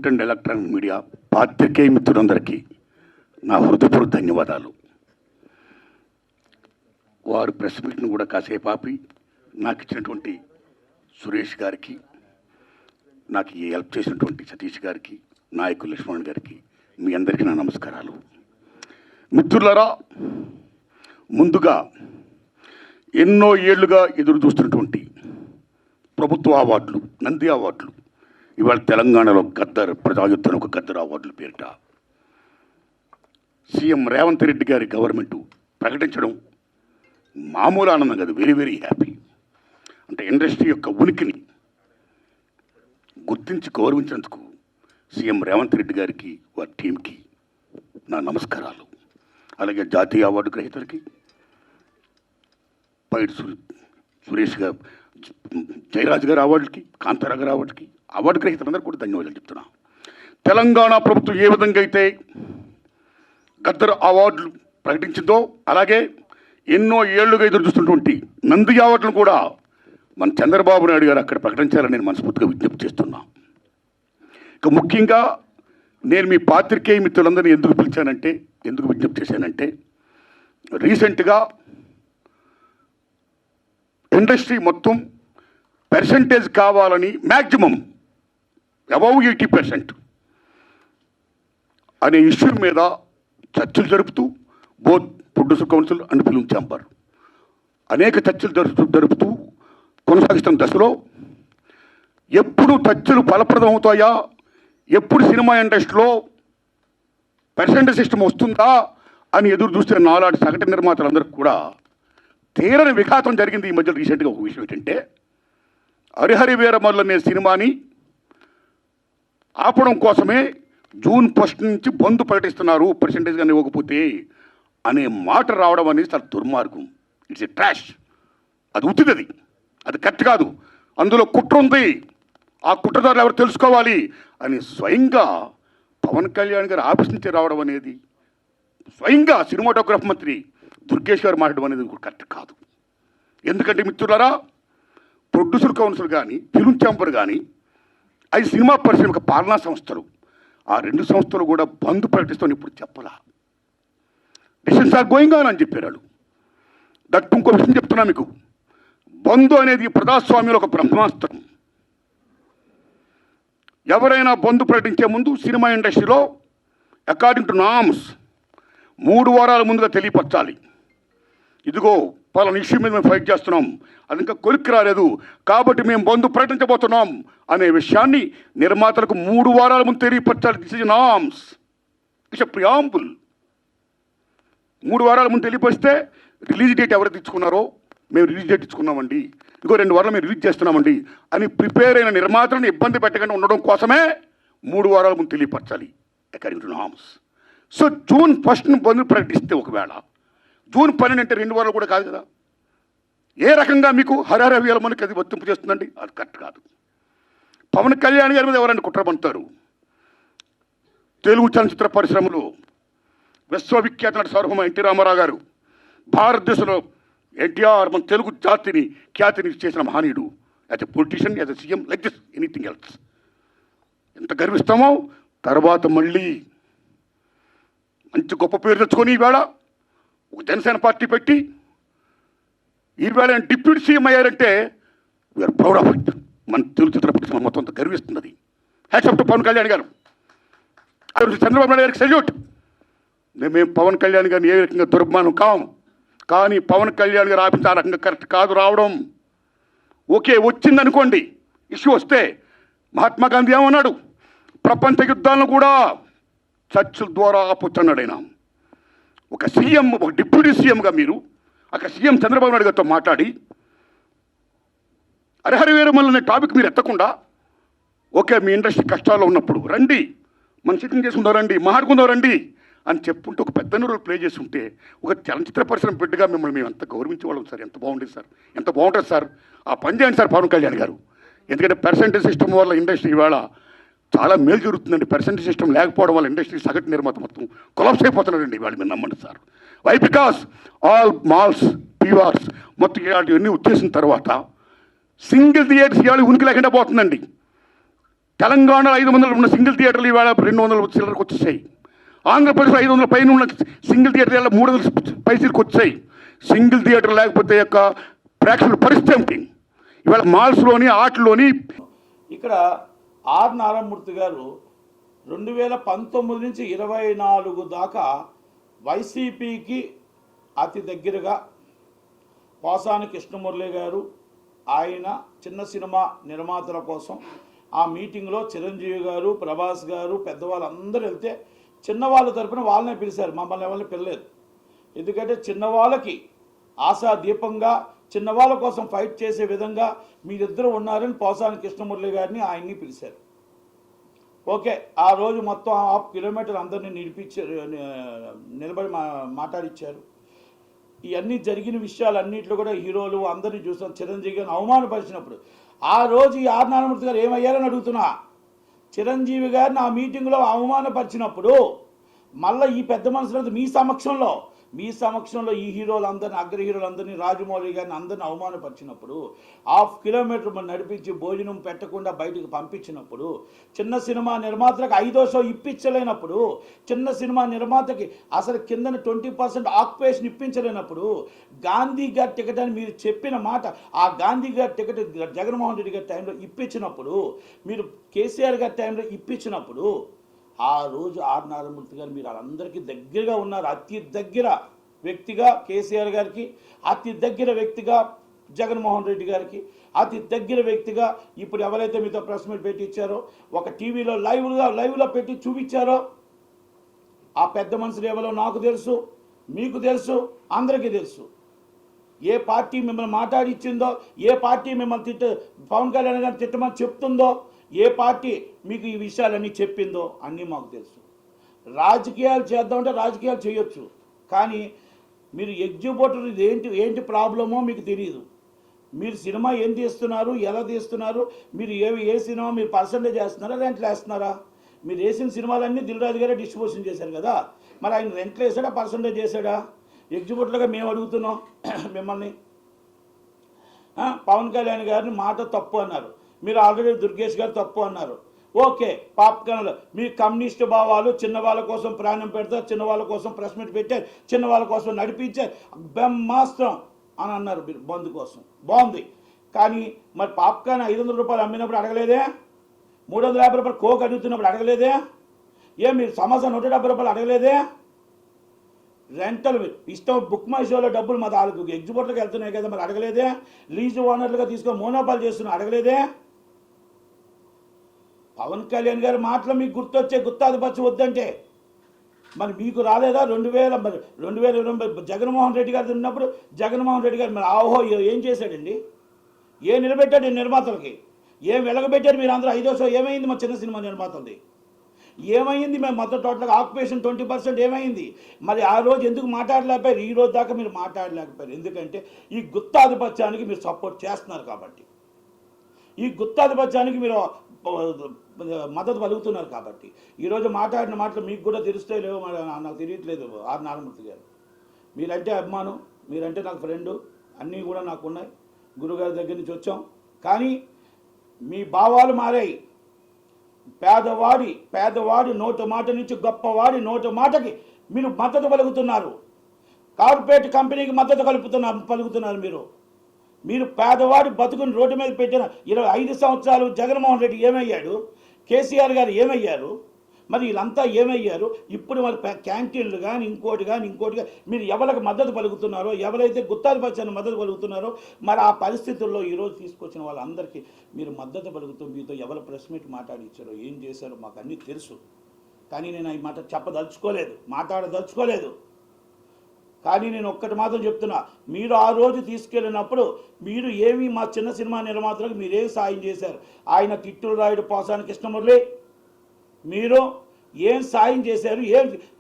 Print and electronic media పాత్రికేయ మిత్రులందరికీ నా హృదయపూర్వక ధన్యవాదాలు. వారు ప్రెస్ మీట్ను కూడా కాసేపు ఆపి నాకు ఇచ్చినటువంటి సురేష్ గారికి, నాకు ఈ హెల్ప్ చేసినటువంటి సతీష్ గారికి, నాయకులు లక్ష్మణ్ గారికి, మీ అందరికీ నా నమస్కారాలు. మిత్రులారా, ముందుగా ఎన్నో ఏళ్లుగా ఎదురు చూస్తున్నటువంటి ప్రభుత్వ అవార్డులు, నంది అవార్డులు, ఇవాళ తెలంగాణలో గద్దర్ ప్రజాయుద్ధం ఒక గద్దర్ అవార్డులు పేరిట సీఎం రేవంత్ రెడ్డి గారి గవర్నమెంటు ప్రకటించడం మామూలు ఆనందం కాదు, వెరీ వెరీ హ్యాపీ. అంటే ఇండస్ట్రీ యొక్క ఉనికిని గుర్తించి గౌరవించినందుకు సీఎం రేవంత్ రెడ్డి గారికి, వారి టీంకి నా నమస్కారాలు. అలాగే జాతీయ అవార్డు గ్రహీతలకి, పైడి సురేష్ గారు, జయరాజ్ గారి అవార్డులకి, కాంతారా గారి అవార్డుకి, అవార్డు గ్రహీతలందరూ కూడా ధన్యవాదాలు చెప్తున్నా. తెలంగాణ ప్రభుత్వం ఏ విధంగా అయితే గద్దర్ అవార్డులు ప్రకటించిందో, అలాగే ఎన్నో ఏళ్లుగా ఎదురు చూస్తున్నటువంటి నంది అవార్డులను కూడా మన చంద్రబాబు నాయుడు గారు అక్కడ ప్రకటించాలని నేను మనస్ఫూర్తిగా విజ్ఞప్తి చేస్తున్నా. ఇక ముఖ్యంగా నేను మీ పాత్రికేయ మిత్రులందరినీ ఎందుకు పిలిచానంటే, ఎందుకు విజ్ఞప్తి చేశానంటే, రీసెంట్గా ఇండస్ట్రీ మొత్తం పర్సంటేజ్ కావాలని మ్యాక్సిమం అబౌవ్ 80% అనే ఇష్యూ మీద చర్చలు జరుపుతూ both producer council and film chamber అనేక చర్చలు జరుపుతూ కొనసాగిస్తున్న దశలో ఎప్పుడు చర్చలు ఫలప్రదం అవుతాయా, ఎప్పుడు సినిమా ఇండస్ట్రీలో పర్సెంటేజ్ సిస్టమ్ వస్తుందా అని ఎదురు చూస్తే నాలాంటి సగటు నిర్మాతలందరికీ కూడా తీరని విఘాతం జరిగింది. ఈ మధ్య రీసెంట్గా ఒక విషయం ఏంటంటే, హరిహరి వీరమల్లు అనే సినిమాని ఆపడం కోసమే జూన్ 1 నుంచి బంద్ ప్రకటిస్తున్నారు పర్సెంటేజ్ కానీ ఇవ్వకపోతే అనే మాట రావడం అనేది చాలా దుర్మార్గం. It's a trash. అది ఉత్తిది, అది కరెక్ట్ కాదు, అందులో కుట్ర ఉంది, ఆ కుట్రదారులు ఎవరు తెలుసుకోవాలి అని స్వయంగా పవన్ కళ్యాణ్ గారు ఆఫీస్ నుంచి రావడం అనేది, స్వయంగా సినిమాటోగ్రఫీ మంత్రి దుర్గేష్ గారు మాట్లాడడం అనేది కరెక్ట్ కాదు. ఎందుకంటే మిత్రులారా, ప్రొడ్యూసర్ కౌన్సిల్ కానీ, ఫిల్మ్ ఛాంబర్ కానీ, అది సినిమా పరిశ్రమ పాలనా సంస్థలు, ఆ రెండు సంస్థలు కూడా బంద్ ప్రకటిస్తామని ఇప్పుడు చెప్పలా. డిసిషన్స్ ఆర్ గోయింగ్ ఆన్ అని చెప్పారు వాళ్ళు. దట్ ఇంకో విషయం చెప్తున్నా మీకు, బంద్ అనేది ప్రజాస్వామ్యంలో ఒక బ్రహ్మాస్త్రం. ఎవరైనా బంద్ ప్రకటించే ముందు సినిమా ఇండస్ట్రీలో అకార్డింగ్ టు నామ్స్ 3 వారాల ముందుగా తెలియపరచాలి. ఇదిగో పలానా ఇష్యూ మీద మేము ఫైట్ చేస్తున్నాం, అది ఇంకా కొలిక్కి రాలేదు కాబట్టి మేము బంద్ ప్రకటించబోతున్నాం అనే విషయాన్ని నిర్మాతలకు 3 వారాల ముందు తెలియపరచాలి. This is norms, it's a preamble. 3 వారాల ముందు తెలియపరిస్తే రిలీజ్ డేట్ ఎవరు తెచ్చుకున్నారో, మేము రిలీజ్ డేట్ ఇచ్చుకున్నామండి, ఇంకో 2 వారాలు మేము రిలీజ్ చేస్తున్నామండి అని ప్రిపేర్ అయిన నిర్మాతలను ఇబ్బంది పెట్టకుండా ఉండడం కోసమే 3 వారాల ముందు తెలియపరచాలి according to norms. So June 1 bandh ప్రకటిస్తే, ఒకవేళ జూన్ 12 అంటే 2 వారాలు కూడా కాదు కదా, ఏ రకంగా మీకు హరిహర వీరమల్లుకి అది వర్తింపు చేస్తుందండి? అది కరెక్ట్ కాదు. పవన్ కళ్యాణ్ గారి మీద ఎవరైనా కుట్రబంటారు. తెలుగు చలనచిత్ర పరిశ్రమలో విశ్వవిఖ్యాత నట సార్వభౌమ ఎన్టీ రామారావు గారు, భారతదేశంలో ఎన్టీఆర్ మన తెలుగు జాతిని ఖ్యాతిని చేసిన మహనీయుడు. As a politician, as a CM, like this anything else. ఎంత గర్విస్తామో. తర్వాత మళ్ళీ మంచి గొప్ప పేరు తెచ్చుకొని ఈవేళ ఒక జనసేన పార్టీ పెట్టి ఈవేళ డిప్యూటీ సీఎం అయ్యారంటే వీఆర్ ప్రౌడ్ ఆఫ్ ఇట్. మన తెలుగు చిత్ర పరిశ్రమ మొత్తం అంతా గర్విస్తున్నది. Hats off to Pawan Kalyan garu, Chandrababu Naidu గారికి సెల్యూట్. మేము పవన్ కళ్యాణ్ గారిని ఏ రకంగా దుర్మానం కాము, కానీ పవన్ కళ్యాణ్ గారు ఆఫీస్ ఆ రకంగా కరెక్ట్ కాదు రావడం. ఓకే, వచ్చిందనుకోండి, ఇష్యూ వస్తే మహాత్మా గాంధీ ఏమన్నాడు, ప్రపంచ యుద్ధాలను కూడా చర్చల ద్వారా ఆపొచ్చన్నాడు ఆయన. ఒక సీఎం, ఒక డిప్యూటీ సీఎంగా మీరు అక్కడ సీఎం చంద్రబాబు నాయుడు గారితో మాట్లాడి హరిహర వీరమల్లు అనే టాపిక్ మీరు ఎత్తకుండా, ఓకే మీ ఇండస్ట్రీ కష్టాల్లో ఉన్నప్పుడు రండి, మనం సిట్టింగ్ చేసుకుందాం రండి, మాట్లాడుకుందాం రండి అని చెప్పుంటే ఒక పెద్ద రోల్ ప్లే చేసి ఉంటే, ఒక చలనచిత్ర పరిశ్రమ బిడ్డగా మిమ్మల్ని మేము ఎంత గౌరవించేవాళ్ళం సార్. ఎంత బాగుండేది సార్, ఎంత బాగుంటుంది సార్. ఆ పని చేయండి సార్ పవన్ కళ్యాణ్ గారు. ఎందుకంటే పర్సెంటేజ్ సిస్టమ్ వల్ల ఇండస్ట్రీ ఇవాళ చాలా మేలు జరుగుతుందండి. పర్సెంటేజ్ సిస్టమ్ లేకపోవడం వల్ల ఇండస్ట్రీ సగటు నిర్మాత మొత్తం కొలాప్స్ అయిపోతున్నారండి ఇవాళ. మీరు నమ్మండి sir. Why? Because all malls, PVRs మొత్తం ఇలాంటివన్నీ వచ్చేసిన తర్వాత సింగిల్ థియేటర్స్ ఇవాళ ఉనికి లేకుండా పోతుందండి. తెలంగాణ 500 ఉన్న సింగిల్ థియేటర్లు ఇవాళ 200 చిల్లరకు వచ్చేసాయి. ఆంధ్రప్రదేశ్ 500 పైన ఉన్న సింగిల్ థియేటర్ 300 పైసలకు వచ్చాయి. సింగిల్ థియేటర్ లేకపోతే యొక్క ప్రేక్షకుల పరిస్థితి ఏమిటి? ఇవాళ మాల్స్లోని ఆటల్లోని ఇక్కడ ఆర్ నారాయణమూర్తి గారు 2019 నుంచి 24 దాకా వైసీపీకి అతి దగ్గరగా పోసాని కృష్ణమురళి గారు ఆయన చిన్న సినిమా నిర్మాతల కోసం ఆ మీటింగ్లో చిరంజీవి గారు, ప్రభాస్ గారు, పెద్దవాళ్ళందరూ వెళ్తే చిన్నవాళ్ళ తరపున వాళ్ళనే పిలిచారు, మమ్మల్ని ఎవరిని పిలలేదు. ఎందుకంటే చిన్నవాళ్ళకి ఆశా దీపంగా చిన్నవాళ్ళ కోసం ఫైట్ చేసే విధంగా మీరిద్దరూ ఉన్నారని పోసాని కృష్ణమురళి గారిని ఆయన్ని పిలిచారు. ఓకే, ఆ రోజు మొత్తం 1/2 కిలోమీటర్ అందరినీ నిలబడి మాట్లాడిచ్చారు. ఇవన్నీ జరిగిన విషయాలన్నింటిలో కూడా హీరోలు అందరినీ చూసాం. చిరంజీవి గారిని అవమానపరిచినప్పుడు ఆ రోజు ఈ ఆర్ నారాయణమూర్తి గారు ఏమయ్యారని అడుగుతున్నా. చిరంజీవి గారిని ఆ మీటింగ్లో అవమానపరిచినప్పుడు మళ్ళీ ఈ పెద్ద మనుషులంతా మీ సమక్షంలో ఈ హీరోలందరినీ, అగ్ర హీరోలందరినీ, రాజమౌళి గారిని అందరినీ అవమానపరిచినప్పుడు 1/2 కిలోమీటర్ నడిపించి భోజనం పెట్టకుండా బయటకు పంపించినప్పుడు, చిన్న సినిమా నిర్మాతలకు 5వ షో ఇప్పించలేనప్పుడు, చిన్న సినిమా నిర్మాతకి అసలు కిందన 20% ఆక్యుపేషన్ ఇప్పించలేనప్పుడు, గాంధీ గారి టికెట్ అని మీరు చెప్పిన మాట, ఆ గాంధీ గారి టికెట్ జగన్మోహన్ రెడ్డి గారి టైంలో ఇప్పించినప్పుడు, మీరు కేసీఆర్ గారి టైంలో ఇప్పించినప్పుడు, ఆ రోజు ఆర్ నారాయణమూర్తి గారు మీరు వాళ్ళందరికీ దగ్గరగా ఉన్నారు. అతి దగ్గర వ్యక్తిగా కేసీఆర్ గారికి, అతి దగ్గర వ్యక్తిగా జగన్మోహన్ రెడ్డి గారికి, అతి దగ్గర వ్యక్తిగా ఇప్పుడు ఎవరైతే మీతో ప్రెస్ మీట్ పెట్టి ఇచ్చారో, ఒక టీవీలో లైవ్లో పెట్టి చూపించారో, ఆ పెద్ద మనుషులు ఎవరో నాకు తెలుసు, మీకు తెలుసు, అందరికీ తెలుసు. ఏ పార్టీ మిమ్మల్ని మాట్లాడిచ్చిందో, ఏ పార్టీ మిమ్మల్ని పవన్ కళ్యాణ్ గారిని తిట్టమని చెప్తుందో, ఏ పార్టీ మీకు ఈ విషయాలన్నీ చెప్పిందో అన్నీ మాకు తెలుసు. రాజకీయాలు చేద్దామంటే రాజకీయాలు చేయొచ్చు, కానీ మీరు ఎగ్జిక్యూటివ్ ఏంటి ప్రాబ్లమో మీకు తెలియదు. మీరు సినిమా ఏం తీస్తున్నారు, ఎలా తీస్తున్నారు, మీరు ఏ సినిమా మీరు పర్సంటేజ్ వేస్తున్నారా, రెంట్లు వేస్తున్నారా? మీరు వేసిన సినిమాలన్నీ దిల్ రాజు గారే డిస్ట్రిబ్యూషన్ చేశారు కదా, మరి ఆయన రెంట్లు వేసాడా, పర్సంటేజ్ చేశాడా? ఎగ్జిక్యూటివ్గా మేము అడుగుతున్నాం మిమ్మల్ని. పవన్ కళ్యాణ్ గారిని మాట తప్పు అన్నారు, మీరు ఆల్రెడీ దుర్గేష్ గారు తప్పు అన్నారు. ఓకే, పాప్కార్న్లు మీ కమ్యూనిస్టు భావాలు, చిన్నవాళ్ళ కోసం ప్రాణం పెడతారు, చిన్నవాళ్ళ కోసం ప్రెస్ మీట్ పెట్టారు, చిన్నవాళ్ళ కోసం నడిపించారు, బ్రహ్మాస్త్రం అని అన్నారు మీరు బంద్ కోసం. బాగుంది, కానీ మరి పాప్కార్న్ 500 రూపాయలు అమ్మినప్పుడు అడగలేదే? 350 రూపాయలు కోక్ అడుగుతున్నప్పుడు అడగలేదే? మీరు సమోసా 170 రూపాయలు అడగలేదే? రెంటల్ ఇష్టం బుక్ మై షోలో డబ్బులు మా వాళ్ళకి ఎగ్జిక్యూటివ్కి వెళ్తున్నాయి కదా, మరి అడగలేదే? లీజు ఓనర్లుగా తీసుకొని మోనోపాల్ చేస్తున్నా అడగలేదే? పవన్ కళ్యాణ్ గారి మాటలు మీకు గుర్తొచ్చే గుత్తాధిపత్యం వద్దంటే మరి మీకు రాలేదా? 2020 జగన్మోహన్ రెడ్డి గారు ఉన్నప్పుడు జగన్మోహన్ రెడ్డి గారు మరి ఆహో ఏం చేశాడండి? ఏం నిలబెట్టాడు నిర్మాతలకి? ఏం వెలగబెట్టారు మీరు అందరూ? 5వ షో ఏమైంది మా చిన్న సినిమా నిర్మాతలది? ఏమైంది? మేము మొత్తం టోటల్గా ఆక్యుపేషన్ 20% ఏమైంది? మరి ఆ రోజు ఎందుకు మాట్లాడలేకపోయారు? ఈ రోజు దాకా మీరు మాట్లాడలేకపోయారు. ఎందుకంటే ఈ గుత్తాధిపత్యానికి మీరు సపోర్ట్ చేస్తున్నారు కాబట్టి, ఈ గుత్తాధిపత్యానికి మీరు మద్దతు పలుకుతున్నారు కాబట్టి ఈరోజు మాట్లాడిన మాటలు మీకు కూడా తెలుస్తాయి లేవో నాకు తెలియట్లేదు. ఆర్ నారాయణమూర్తి గారు మీరంటే అభిమానం, మీరంటే నాకు ఫ్రెండు, అన్నీ కూడా నాకు ఉన్నాయి. గురుగారి దగ్గర నుంచి వచ్చాం, కానీ మీ భావాలు మారాయి. పేదవాడి నోటు మాట నుంచి గొప్పవాడి నోటు మాటకి మీరు మద్దతు పలుకుతున్నారు. కార్పొరేట్ కంపెనీకి మద్దతు పలుకుతున్నారు. మీరు పేదవాడి బతుకుని రోడ్డు మీద పెట్టిన 25 సంవత్సరాలు జగన్మోహన్ రెడ్డి ఏమయ్యాడు? కేసీఆర్ గారు ఏమయ్యారు? మరి వీళ్ళంతా ఏమయ్యారు? ఇప్పుడు మరి క్యాంటీన్లు కానీ ఇంకోటి మీరు ఎవరికి మద్దతు పలుకుతున్నారో, ఎవరైతే గుత్తాధిపత్యాన్ని మద్దతు పలుకుతున్నారో, మరి ఆ పరిస్థితుల్లో ఈరోజు తీసుకొచ్చిన వాళ్ళందరికీ మీరు మద్దతు పలుకుతూ మీతో ఎవరు ప్రెస్ మీట్ మాట్లాడించారో, ఏం చేశారో మాకు అన్నీ తెలుసు. కానీ నేను ఈ మాట మాట్లాడదలుచుకోలేదు. కానీ నేను ఒక్కటి మాత్రం చెప్తున్నా, మీరు ఆ రోజు తీసుకెళ్ళినప్పుడు మీరు ఏమి మా చిన్న సినిమా నిర్మాతలకు మీరేం సాయం చేశారు? ఆయన తిట్టులు రాయుడు పోసాని కృష్ణమురళి మీరు ఏం సాయం చేశారు?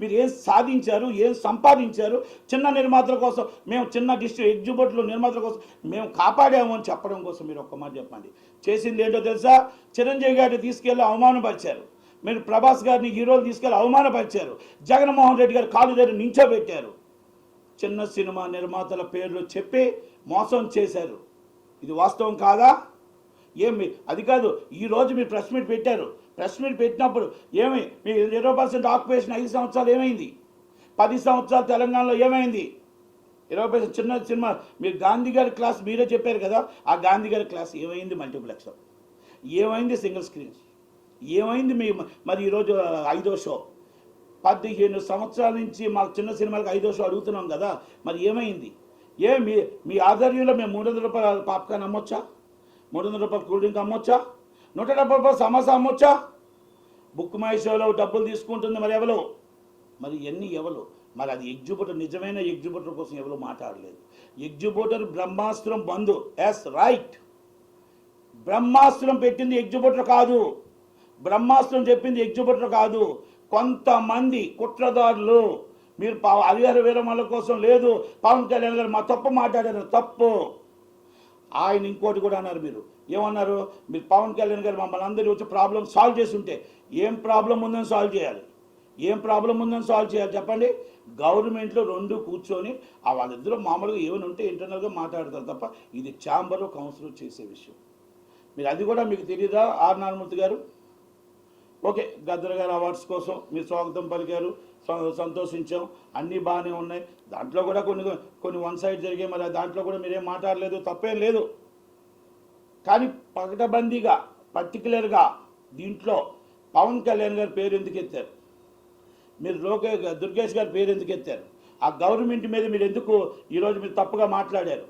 మీరు ఏం సాధించారు? ఏం సంపాదించారు? చిన్న నిర్మాతల కోసం మేము చిన్న ఎగ్జిక్యూటివ్ నిర్మాతల కోసం మేము కాపాడాము అని చెప్పడం కోసం మీరు ఒక్క మాట చెప్పండి. చేసింది ఏంటో తెలుసా? చిరంజీవి గారిని తీసుకెళ్ళి అవమానపరిచారు, మీరు ప్రభాస్ గారిని హీరోలు తీసుకెళ్ళి అవమానపరిచారు, జగన్మోహన్ రెడ్డి గారు కాలు దగ్గర నించోబెట్టారు, చిన్న సినిమా నిర్మాతల పేర్లు చెప్పి మోసం చేశారు. ఇది వాస్తవం కాదా? ఏమి అది కాదు, ఈరోజు మీరు ప్రెస్ మీట్ పెట్టారు. ప్రెస్ మీట్ పెట్టినప్పుడు ఏమి మీ 20% ఆక్యుపేషన్ 5 సంవత్సరాలు ఏమైంది? 10 సంవత్సరాలు తెలంగాణలో ఏమైంది? 20% చిన్న సినిమా మీరు గాంధీ గారి క్లాస్ మీరే చెప్పారు కదా, ఆ గాంధీ గారి క్లాస్ ఏమైంది? మల్టీప్లెక్స్ ఏమైంది? సింగిల్ స్క్రీన్స్ ఏమైంది? మరి ఈరోజు 5వ షో 15 సంవత్సరాల నుంచి మాకు చిన్న సినిమాలకు 5వ షో అడుగుతున్నాం కదా, మరి ఏమైంది? మీ ఆధ్వర్యంలో మేము 300 రూపాయల పాప్కార్న్ అమ్మొచ్చా? 300 రూపాయల కూల్ డ్రింక్ అమ్మొచ్చా? 170 రూపాయల సమోసా అమ్మొచ్చా? బుక్ మై షోలో డబ్బులు తీసుకుంటుంది మరి ఎవరు? మరి ఎన్ని ఎవరు? మరి అది ఎగ్జిబ్యూటర్, నిజమైన ఎగ్జిబ్యూటర్ కోసం ఎవరు మాట్లాడలేదు. ఎగ్జిబ్యూటర్ బ్రహ్మాస్త్రం బంధు. ఎస్ రైట్, బ్రహ్మాస్త్రం పెట్టింది ఎగ్జిబ్యూటర్ కాదు, బ్రహ్మాస్త్రం చెప్పింది ఎగ్జిబ్యూటర్ కాదు. కొంతమంది కుట్రదారులు. మీరు హరిహర వీరమల కోసం లేదు, పవన్ కళ్యాణ్ గారు మా తప్పు మాట్లాడారు, తప్పు. ఆయన ఇంకోటి కూడా అన్నారు. మీరు ఏమన్నారు? మీరు పవన్ కళ్యాణ్ గారు మమ్మల్ని అందరూ వచ్చి ప్రాబ్లం సాల్వ్ చేసి ఉంటే ఏం ప్రాబ్లం ఉందని సాల్వ్ చేయాలి? ఏం ప్రాబ్లం ఉందని సాల్వ్ చేయాలి చెప్పండి? గవర్నమెంట్లో 2 కూర్చొని వాళ్ళిద్దరూ మామూలుగా ఏమైనా ఉంటే ఇంటర్నల్గా మాట్లాడతారు తప్ప ఇది ఛాంబర్ కౌన్సిల్ చేసే విషయం. మీరు అది కూడా మీకు తెలియదా? ఆర్ నారాయణమూర్తి గారు ఓకే, గద్దర్ గారు అవార్డ్స్ కోసం మీరు స్వాగతం పలికారు, సంతోషించాం, అన్నీ బాగానే ఉన్నాయి. దాంట్లో కూడా కొన్ని వన్ సైడ్ జరిగాయి, మరి దాంట్లో కూడా మీరేం మాట్లాడలేదు, తప్పేం లేదు. కానీ పకటబందీగా పర్టికులర్గా దీంట్లో పవన్ కళ్యాణ్ గారి పేరు ఎందుకు ఎత్తారు? మీరు దుర్గేష్ గారి పేరు ఎందుకు ఎత్తారు? ఆ గవర్నమెంట్ మీద మీరు ఎందుకు ఈరోజు మీరు తప్పుగా మాట్లాడారు?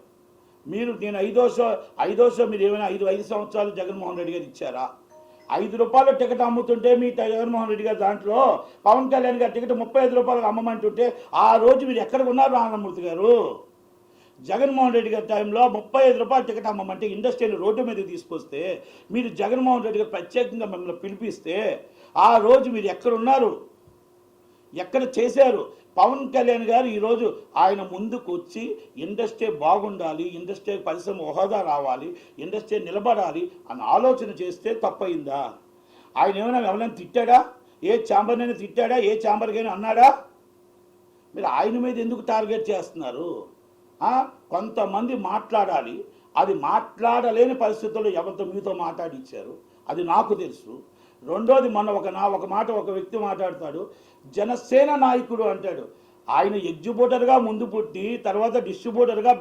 నేను 5వ షో మీరు ఏమైనా 5 సంవత్సరాలు జగన్మోహన్ రెడ్డి గారు ఇచ్చారా? 5 రూపాయల టికెట్ అమ్ముతుంటే మీ జగన్మోహన్ రెడ్డి గారు దాంట్లో పవన్ కళ్యాణ్ గారి టికెట్ 35 రూపాయలకు అమ్మమంటుంటే ఆ రోజు మీరు ఎక్కడ ఉన్నారు నారాయణమూర్తి గారు? జగన్మోహన్ రెడ్డి గారి టైంలో 35 రూపాయల టికెట్ అమ్మమంటే ఇండస్ట్రీని రోడ్డు మీద తీసుకొస్తే మీరు జగన్మోహన్ రెడ్డి గారు ప్రత్యేకంగా మిమ్మల్ని పిలిపిస్తే ఆ రోజు మీరు ఎక్కడున్నారు? ఎక్కడ చేశారు? పవన్ కళ్యాణ్ గారు ఈరోజు ఆయన ముందుకు వచ్చి ఇండస్ట్రీ బాగుండాలి, ఇండస్ట్రీ పరిశ్రమ హోదా రావాలి, ఇండస్ట్రీ నిలబడాలి అన్న ఆలోచన చేస్తే తప్పయిందా? ఆయన ఎవరైనా తిట్టాడా? ఏ ఛాంబర్నైనా తిట్టాడా? ఏ ఛాంబర్కైనా అన్నాడా? మీరు ఆయన మీద ఎందుకు టార్గెట్ చేస్తున్నారు? కొంతమంది మాట్లాడాలి, అది మాట్లాడలేని పరిస్థితుల్లో ఎవరితో మీతో మాట్లాడిచ్చారు అది నాకు తెలుసు. రెండోది, మొన్న ఒక వ్యక్తి మాట్లాడతాడు, జనసేన నాయకుడు అంటాడు. ఆయన ఎగ్జిబ్యూటర్గా ముందు పుట్టి తర్వాత డిస్ట్రిబ్యూటర్గా